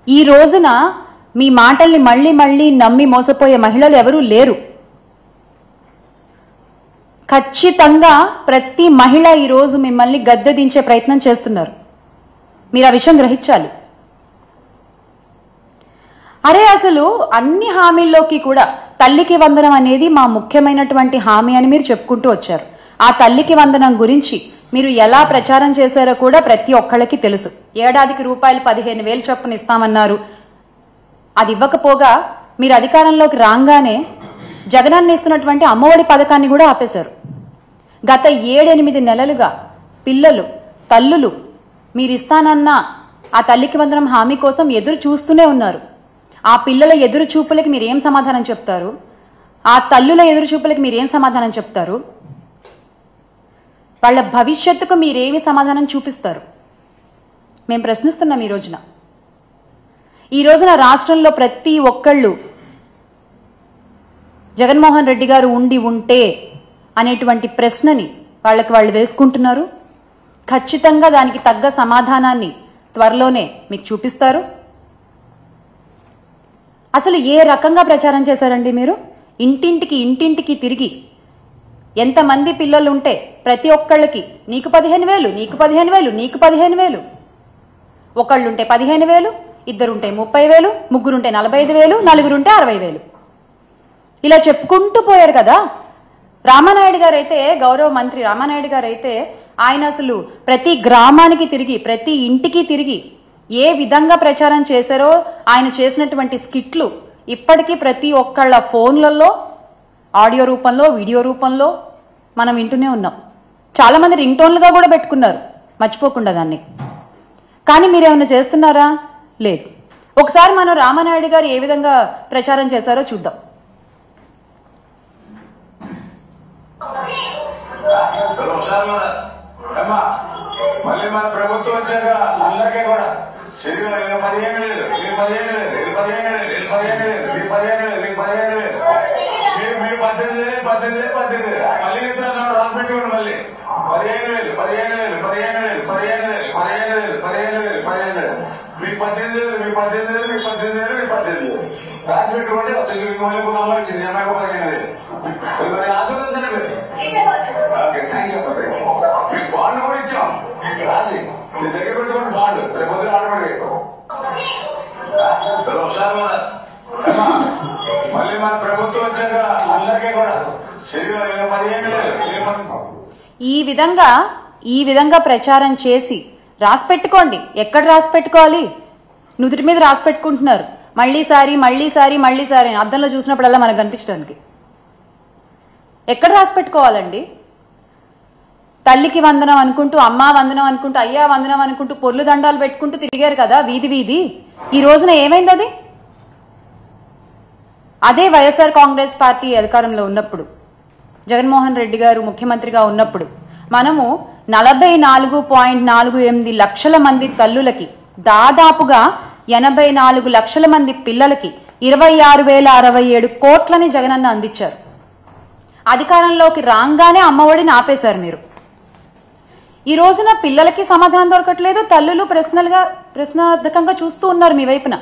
ఈ రోజున మీ మాటల్ని మళ్ళీ మళ్ళీ నమ్మి మోసపోయే మహిళలు ఎవరూ లేరు. ఖచ్చితంగా ప్రతి మహిళ ఈ రోజు మిమ్మల్ని గద్దె దించే ప్రయత్నం చేస్తున్నారు. మీరు ఆ విషయం గ్రహించాలి. అరే అసలు అన్ని హామీల్లోకి కూడా తల్లికి వందనం అనేది మా ముఖ్యమైనటువంటి హామీ అని మీరు చెప్పుకుంటూ వచ్చారు. ఆ తల్లికి వందనం గురించి మీరు ఎలా ప్రచారం చేశారో కూడా ప్రతి ఒక్కళ్ళకి తెలుసు. ఏడాదికి రూపాయలు 15,000 చొప్పున ఇస్తామన్నారు. అది ఇవ్వకపోగా మీరు అధికారంలోకి రాగానే జగనన్న ఇస్తున్నటువంటి అమ్మఒడి పథకాన్ని కూడా ఆపేశారు. గత 7-8 నెలలుగా పిల్లలు తల్లులు మీరు ఇస్తానన్న ఆ తల్లికి వందనం హామీ కోసం ఎదురు చూస్తూనే ఉన్నారు. ఆ పిల్లల ఎదురు చూపులకి మీరు ఏం సమాధానం చెప్తారు? ఆ తల్లుల ఎదురు చూపులకి మీరు ఏం సమాధానం చెప్తారు? వాళ్ళ భవిష్యత్తుకు మీరేమి సమాధానం చూపిస్తారు? మేము ప్రశ్నిస్తున్నాం. ఈ రోజున రాష్ట్రంలో ప్రతి ఒక్కళ్ళు జగన్మోహన్ రెడ్డి గారు ఉండి ఉంటే అనేటువంటి ప్రశ్నని వాళ్ళకి వాళ్ళు వేసుకుంటున్నారు. ఖచ్చితంగా దానికి తగ్గ సమాధానాన్ని త్వరలోనే మీకు చూపిస్తారు. అసలు ఏ రకంగా ప్రచారం చేశారండి మీరు? ఇంటింటికి తిరిగి ఎంతమంది పిల్లలు ఉంటే ప్రతి ఒక్కళ్ళకి నీకు 15,000, నీకు 15,000, నీకు 15,000, ఒకళ్ళుంటే 15,000, ఇద్దరుంటే 30,000, ముగ్గురుంటే 45,000, నలుగురుంటే 60,000 ఇలా చెప్పుకుంటూ పోయారు కదా. రామానాయుడు గారు అయితే, గౌరవ మంత్రి రామానాయుడు గారు అయితే ఆయన అసలు ప్రతి గ్రామానికి తిరిగి ప్రతి ఇంటికి తిరిగి ఏ విధంగా ప్రచారం చేశారో ఆయన చేసినటువంటి స్కిట్లు ఇప్పటికీ ప్రతి ఒక్కళ్ళ ఫోన్లలో ఆడియో రూపంలో వీడియో రూపంలో మనం వింటూనే ఉన్నాం. చాలా మంది రింగ్ టోన్లుగా కూడా పెట్టుకున్నారు మర్చిపోకుండా దాన్ని. కానీ మీరేమైనా చేస్తున్నారా? లేదు. ఒకసారి మనం రామానాయుడు గారు ఏ విధంగా ప్రచారం చేశారో చూద్దాం. మళ్ళీ మన ప్రభుత్వం వచ్చాక అందరికీ కూడా 15,000, 15,000, 15,000, 15,000, మీరు 18,000 మళ్ళీ ఇద్దరు రాసి పెట్టుకోండి. మళ్ళీ 15,000, 15,000, 15,000, 15,000, 15,000, 15,000, 15,000, మీకు 18,000, మీకు 18,000, మీకు 18,000, మీకు 18,000 రాసి పెట్టుకోండి. మళ్ళీ వచ్చింది 15,000 మరి ఆశీర్వదించండి. Okay, thank you. మీకు బాండ్ కూడా ఇచ్చాం రాసి మీ దగ్గర పెట్టుకోండి. బాండ్ రేపు పొద్దున ఆడబడి మళ్ళీ మన ప్రభుత్వం వచ్చాక అందరికీ కూడా 15,000. ఈ విధంగా ప్రచారం చేసి రాసి పెట్టుకోండి. ఎక్కడ రాసి పెట్టుకోవాలి? నుదుటి మీద రాసి పెట్టుకుంటున్నారు. మళ్ళీసారి అద్దంలో చూసినప్పుడల్లా మనకు కనిపించడానికి. ఎక్కడ రాసి పెట్టుకోవాలండి? తల్లికి వందనం అనుకుంటూ, అమ్మా వందనం అనుకుంటూ, అయ్యా వందనం అనుకుంటూ పొర్లు దండాలు పెట్టుకుంటూ తిరిగారు కదా వీధి. ఈ రోజున ఏమైంది అది? అదే వైఎస్ఆర్ కాంగ్రెస్ పార్టీ అధికారంలో ఉన్నప్పుడు, జగన్మోహన్ రెడ్డి గారు ముఖ్యమంత్రిగా ఉన్నప్పుడు మనము 44.48 లక్షల మంది తల్లులకి, దాదాపుగా 84 లక్షల మంది పిల్లలకి 26,067 కోట్లని జగనన్న అందించారు. అధికారంలోకి రాగానే అమ్మఒడిని ఆపేశారు మీరు. ఈ రోజున పిల్లలకి సమాధానం దొరకట్లేదు. తల్లులు ప్రశ్నార్థకంగా చూస్తూ ఉన్నారు మీ వైపున.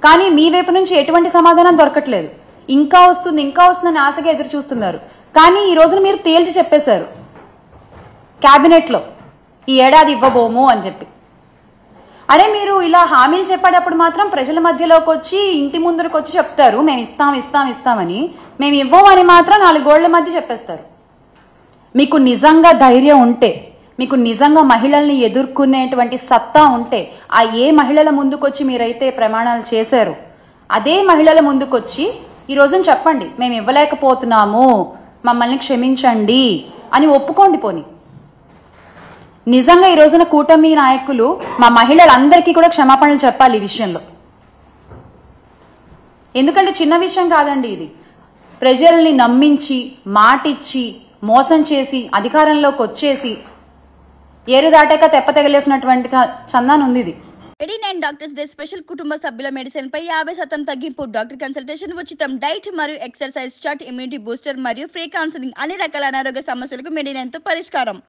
కానీ మీ వైపు నుంచి ఎటువంటి సమాధానం దొరకట్లేదు. ఇంకా వస్తుందని ఆశగా ఎదురు చూస్తున్నారు. కానీ ఈ రోజున మీరు తేల్చి చెప్పేశారు కేబినెట్ లో, ఈ ఏడాది ఇవ్వబోము అని చెప్పి. అరే మీరు ఇలా హామీలు చెప్పేటప్పుడు మాత్రం ప్రజల మధ్యలోకి వచ్చి ఇంటి ముందుకు వచ్చి చెప్తారు మేము ఇస్తామని. మేము ఇవ్వమని మాత్రం 4 గోళ్ల మధ్య చెప్పేస్తారు. మీకు నిజంగా ధైర్యం ఉంటే, మీకు నిజంగా మహిళల్ని ఎదుర్కొనేటువంటి సత్తా ఉంటే, ఆ ఏ మహిళల ముందుకొచ్చి మీరైతే ప్రమాణాలు చేశారు అదే మహిళల ముందుకొచ్చి ఈ రోజున చెప్పండి మేము ఇవ్వలేకపోతున్నాము, మమ్మల్ని క్షమించండి అని ఒప్పుకోండి. పోని నిజంగా ఈ రోజున కూటమి నాయకులు మా మహిళలందరికీ కూడా క్షమాపణలు చెప్పాలి ఈ విషయంలో. ఎందుకంటే చిన్న విషయం కాదండి ఇది. ప్రజల్ని నమ్మించి, మాటిచ్చి, మోసం చేసి అధికారంలోకి వచ్చేసి ఏరు దాటాక తెప్ప తెగలేసినటువంటి చందాన్ ఉంది ఇది. 89 డాక్టర్స్ డే స్పెషల్ కుటుంబ సభ్యుల మెడిసిన్ పై 50% తగ్గింపు, డాక్టర్ కన్సల్టేషన్ ఉచితం, డైట్ మరియు ఎక్సర్సైజ్ చార్ట్, ఇమ్యూనిటీ బూస్టర్ మరియు ఫ్రీ కౌన్సిలింగ్, అన్ని రకాల అనారోగ్య సమస్యలకు 89 తో పరిష్కారం.